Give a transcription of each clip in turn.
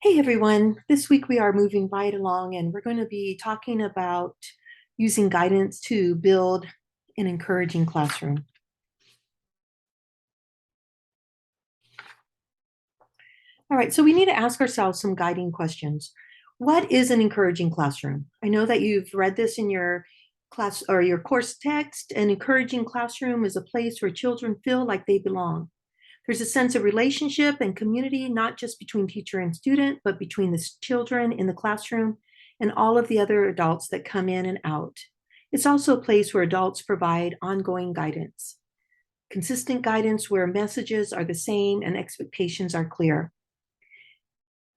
Hey everyone, this week we are moving right along and we're going to be talking about using guidance to build an encouraging classroom. All right, so we need to ask ourselves some guiding questions. What is an encouraging classroom? I know that you've read this in your class or your course text. An encouraging classroom is a place where children feel like they belong. There's a sense of relationship and community, not just between teacher and student, but between the children in the classroom and all of the other adults that come in and out. It's also a place where adults provide ongoing guidance, consistent guidance where messages are the same and expectations are clear.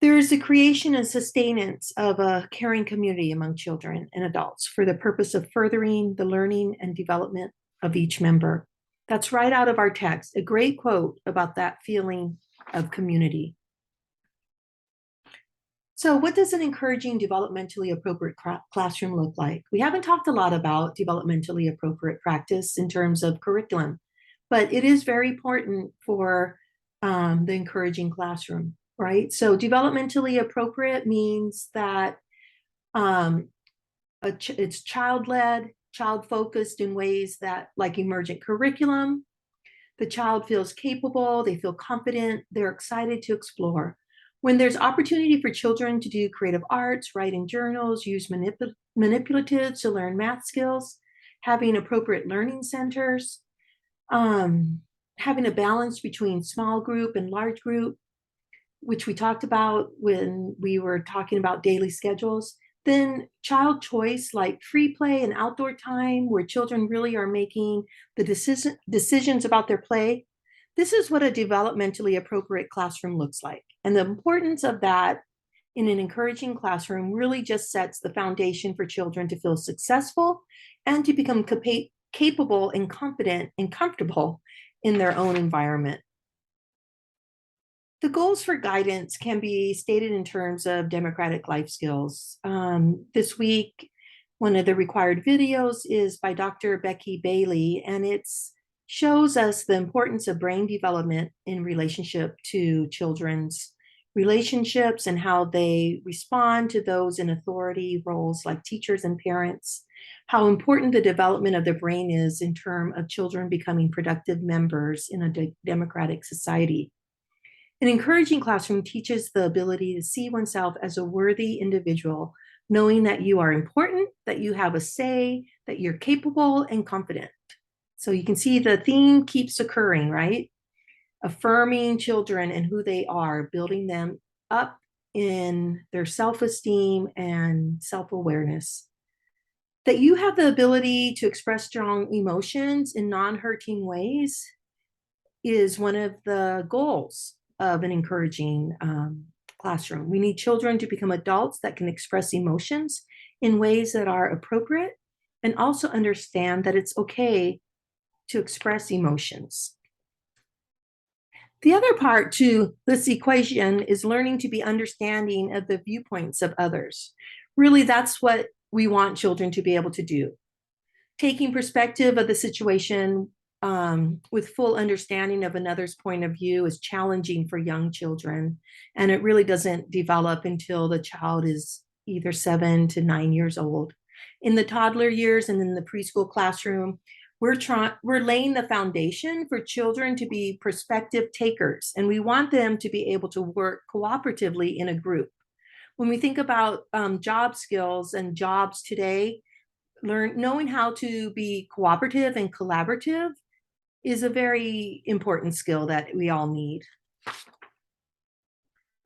There is the creation and sustenance of a caring community among children and adults for the purpose of furthering the learning and development of each member. That's right out of our text, a great quote about that feeling of community. So, what does an encouraging, developmentally appropriate classroom look like? We haven't talked a lot about developmentally appropriate practice in terms of curriculum, but it is very important for the encouraging classroom, right? So, developmentally appropriate means that um, it's child-led, child-focused in ways that, like emergent curriculum, the child feels capable, they feel confident, they're excited to explore. When there's opportunity for children to do creative arts, write in journals, use manipulatives to learn math skills, having appropriate learning centers, um, having a balance between small group and large group, which we talked about when we were talking about daily schedules. Then child choice, like free play and outdoor time, where children really are making the decisions about their play. This is what a developmentally appropriate classroom looks like. And the importance of that in an encouraging classroom really just sets the foundation for children to feel successful and to become capable and confident and comfortable in their own environment. The goals for guidance can be stated in terms of democratic life skills. This week, one of the required videos is by Dr. Becky Bailey, and it shows us the importance of brain development in relationship to children's relationships and how they respond to those in authority roles like teachers and parents, how important the development of the brain is in terms of children becoming productive members in a democratic society. An encouraging classroom teaches the ability to see oneself as a worthy individual, knowing that you are important, that you have a say, that you're capable and confident. So you can see the theme keeps occurring, right? Affirming children and who they are, building them up in their self-esteem and self-awareness. That you have the ability to express strong emotions in non-hurting ways is one of the goals of an encouraging classroom. We need children to become adults that can express emotions in ways that are appropriate and also understand that it's okay to express emotions. The other part to this equation is learning to be understanding of the viewpoints of others. Really, that's what we want children to be able to do. Taking perspective of the situation with full understanding of another's point of view is challenging for young children. And it really doesn't develop until the child is either 7 to 9 years old. In the toddler years and in the preschool classroom, we're laying the foundation for children to be perspective takers, and we want them to be able to work cooperatively in a group. When we think about job skills and jobs today, knowing how to be cooperative and collaborative is a very important skill that we all need.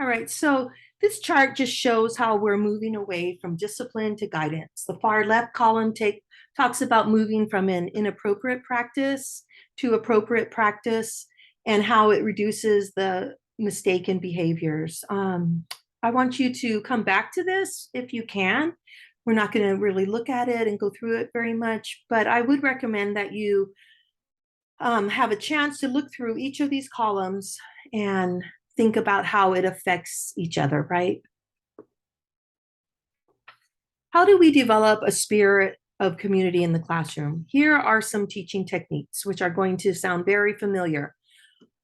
All right, so this chart just shows how we're moving away from discipline to guidance. The far left column talks about moving from an inappropriate practice to appropriate practice and how it reduces the mistaken behaviors. I want you to come back to this if you can. We're not going to really look at it and go through it very much, but I would recommend that you have a chance to look through each of these columns and think about how it affects each other, right? How do we develop a spirit of community in the classroom? Here are some teaching techniques, which are going to sound very familiar.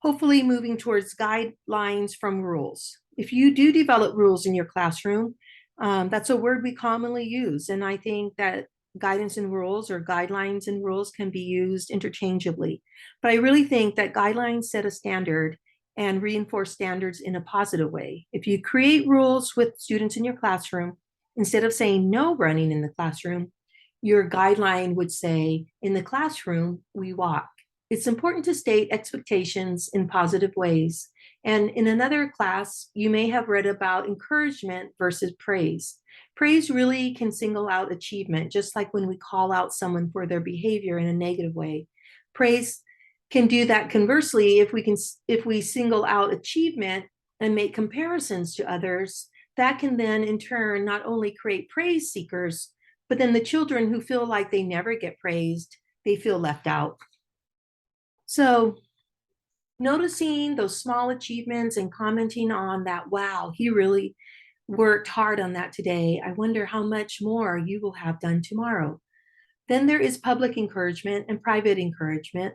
hopefully moving towards guidelines from rules. If you do develop rules in your classroom, that's a word we commonly use. And I think that guidance and rules or guidelines and rules can be used interchangeably. But I really think that guidelines set a standard and reinforce standards in a positive way. If you create rules with students in your classroom, instead of saying no running in the classroom, your guideline would say, in the classroom, we walk. It's important to state expectations in positive ways. And in another class, you may have read about encouragement versus praise. Praise really can single out achievement, just like when we call out someone for their behavior in a negative way. Praise can do that conversely if we single out achievement and make comparisons to others. That can then in turn not only create praise seekers, but then the children who feel like they never get praised, they feel left out. So noticing those small achievements and commenting on that, wow, he really worked hard on that today. I wonder how much more you will have done tomorrow. Then there is public encouragement and private encouragement.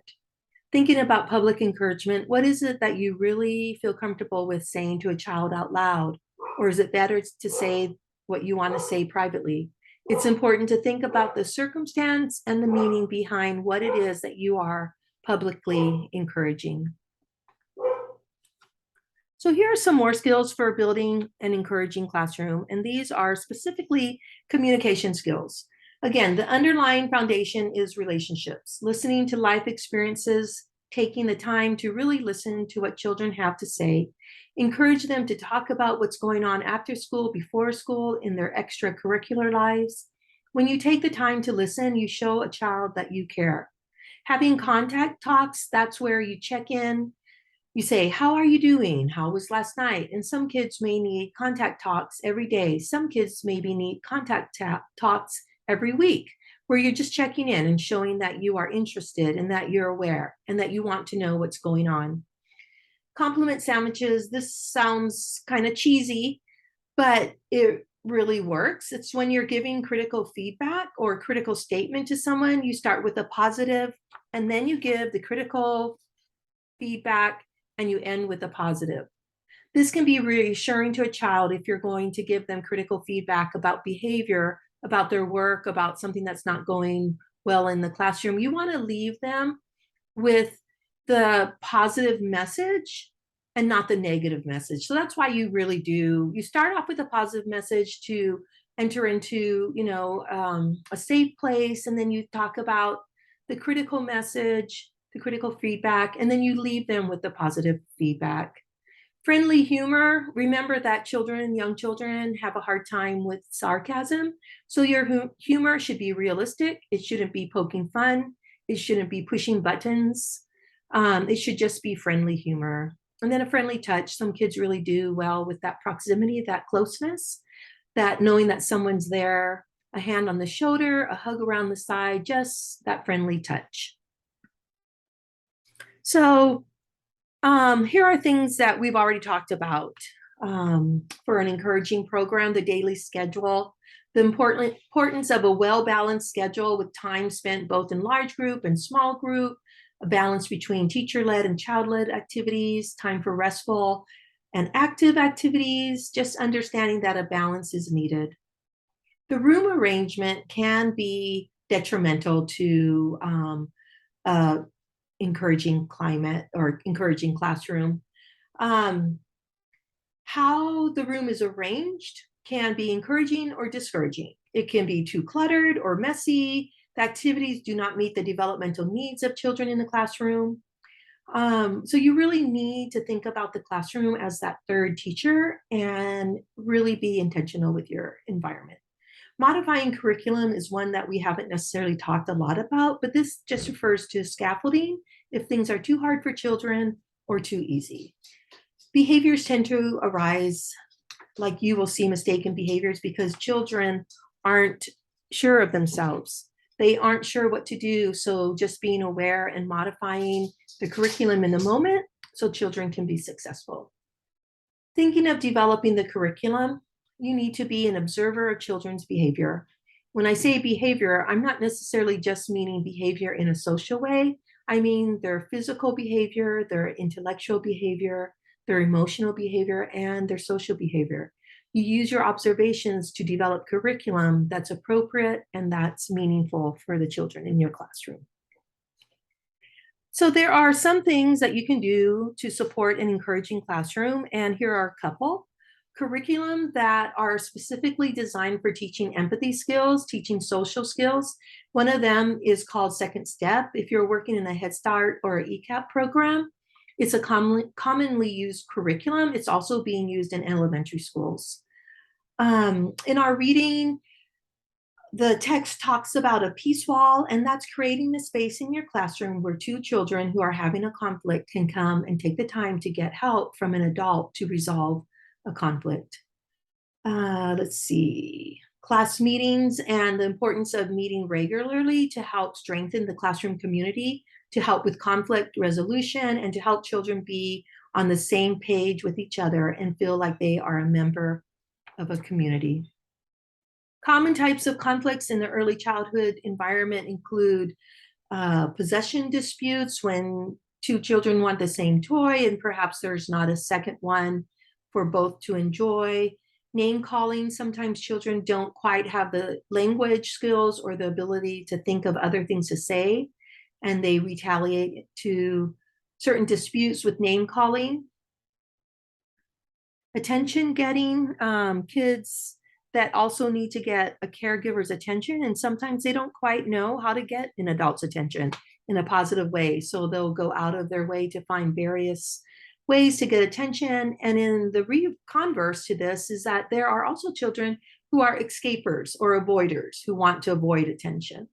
Thinking about public encouragement, what is it that you really feel comfortable with saying to a child out loud? Or is it better to say what you want to say privately? It's important to think about the circumstance and the meaning behind what it is that you are publicly encouraging. So here are some more skills for building an encouraging classroom, and these are specifically communication skills. Again, the underlying foundation is relationships, listening to life experiences, taking the time to really listen to what children have to say, encourage them to talk about what's going on after school, before school, in their extracurricular lives. When you take the time to listen, you show a child that you care. Having contact talks, that's where you check in. You say, how are you doing? How was last night? And some kids may need contact talks every day. Some kids maybe need contact talks every week, where you're just checking in and showing that you are interested and that you're aware and that you want to know what's going on. Compliment sandwiches, this sounds kind of cheesy, but it really works. It's when you're giving critical feedback or critical statement to someone, you start with a positive and then you give the critical feedback and you end with a positive. This can be reassuring to a child if you're going to give them critical feedback about behavior, about their work, about something that's not going well in the classroom. You want to leave them with the positive message and not the negative message. So that's why you really do, you start off with a positive message to enter into, a safe place, and then you talk about the critical message, the critical feedback, and then you leave them with the positive feedback. Friendly humor, remember that young children have a hard time with sarcasm. So your humor should be realistic. It shouldn't be poking fun. It shouldn't be pushing buttons. It should just be friendly humor. And then a friendly touch. Some kids really do well with that proximity, that closeness, that knowing that someone's there, a hand on the shoulder, a hug around the side, just that friendly touch. So here are things that we've already talked about for an encouraging program: the daily schedule, the importance of a well-balanced schedule with time spent both in large group and small group, a balance between teacher-led and child-led activities, time for restful and active activities, just understanding that a balance is needed. The room arrangement can be detrimental to encouraging climate or encouraging classroom. How the room is arranged can be encouraging or discouraging. It can be too cluttered or messy. The activities do not meet the developmental needs of children in the classroom. So you really need to think about the classroom as that third teacher and really be intentional with your environment. Modifying curriculum is one that we haven't necessarily talked a lot about, but this just refers to scaffolding if things are too hard for children or too easy. Behaviors tend to arise, like you will see mistaken behaviors because children aren't sure of themselves. They aren't sure what to do. So just being aware and modifying the curriculum in the moment so children can be successful. Thinking of developing the curriculum, you need to be an observer of children's behavior. When I say behavior, I'm not necessarily just meaning behavior in a social way. I mean their physical behavior, their intellectual behavior, their emotional behavior, and their social behavior. You use your observations to develop curriculum that's appropriate and that's meaningful for the children in your classroom. So there are some things that you can do to support an encouraging classroom, and here are a couple. Curriculum that are specifically designed for teaching empathy skills, teaching social skills. One of them is called Second Step. If you're working in a Head Start or ECAP program, it's a commonly used curriculum. It's also being used in elementary schools. In our reading, the text talks about a peace wall, and that's creating a space in your classroom where two children who are having a conflict can come and take the time to get help from an adult to resolve a conflict. Let's see. Class meetings and the importance of meeting regularly to help strengthen the classroom community, to help with conflict resolution, and to help children be on the same page with each other and feel like they are a member of a community. Common types of conflicts in the early childhood environment include possession disputes, when two children want the same toy and perhaps there's not a second one for both to enjoy. Name calling, sometimes children don't quite have the language skills or the ability to think of other things to say, and they retaliate to certain disputes with name calling. Attention getting, kids that also need to get a caregiver's attention, and sometimes they don't quite know how to get an adult's attention in a positive way, so they'll go out of their way to find various ways to get attention. And in the converse to this is that there are also children who are escapers or avoiders who want to avoid attention.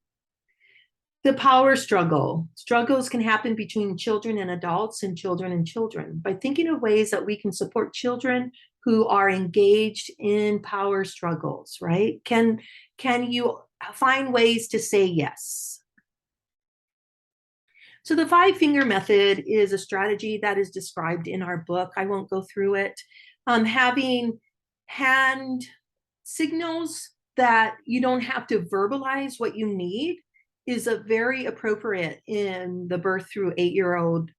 The power struggle. Struggles can happen between children and adults and children. By thinking of ways that we can support children who are engaged in power struggles, right? Can you find ways to say yes? So the 5-finger method is a strategy that is described in our book. I won't go through it. Having hand signals that you don't have to verbalize what you need is a very appropriate in the birth through 8-year-old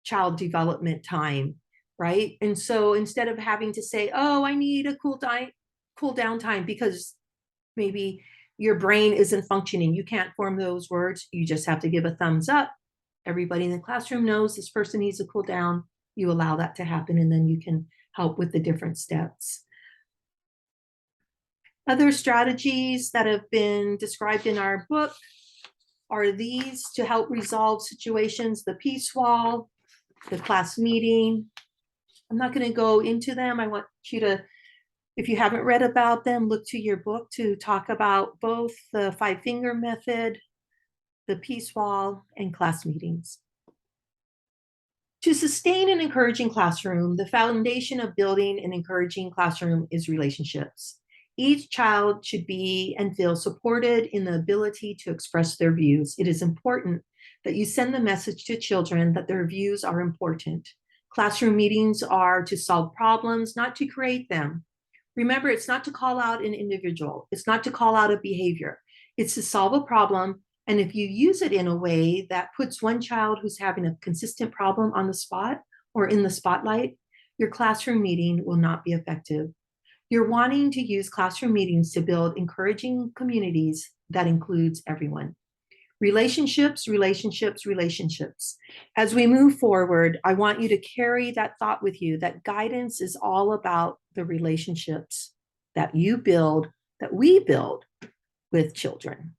child development time, right? And so instead of having to say, oh, I need a cool down time because maybe your brain isn't functioning, you can't form those words, you just have to give a thumbs up. Everybody in the classroom knows this person needs a cool down. You allow that to happen, and then you can help with the different steps. Other strategies that have been described in our book are these to help resolve situations: the peace wall, the class meeting. I'm not going to go into them. I want you to, if you haven't read about them, look to your book to talk about both the 5-finger method, the peace wall, and class meetings. To sustain an encouraging classroom, the foundation of building an encouraging classroom is relationships. Each child should be and feel supported in the ability to express their views. It is important that you send the message to children that their views are important. Classroom meetings are to solve problems, not to create them. Remember, it's not to call out an individual. It's not to call out a behavior. It's to solve a problem. And if you use it in a way that puts one child who's having a consistent problem on the spot or in the spotlight, your classroom meeting will not be effective. You're wanting to use classroom meetings to build encouraging communities that includes everyone. Relationships, relationships, relationships. As we move forward, I want you to carry that thought with you, that guidance is all about the relationships that you build, that we build with children.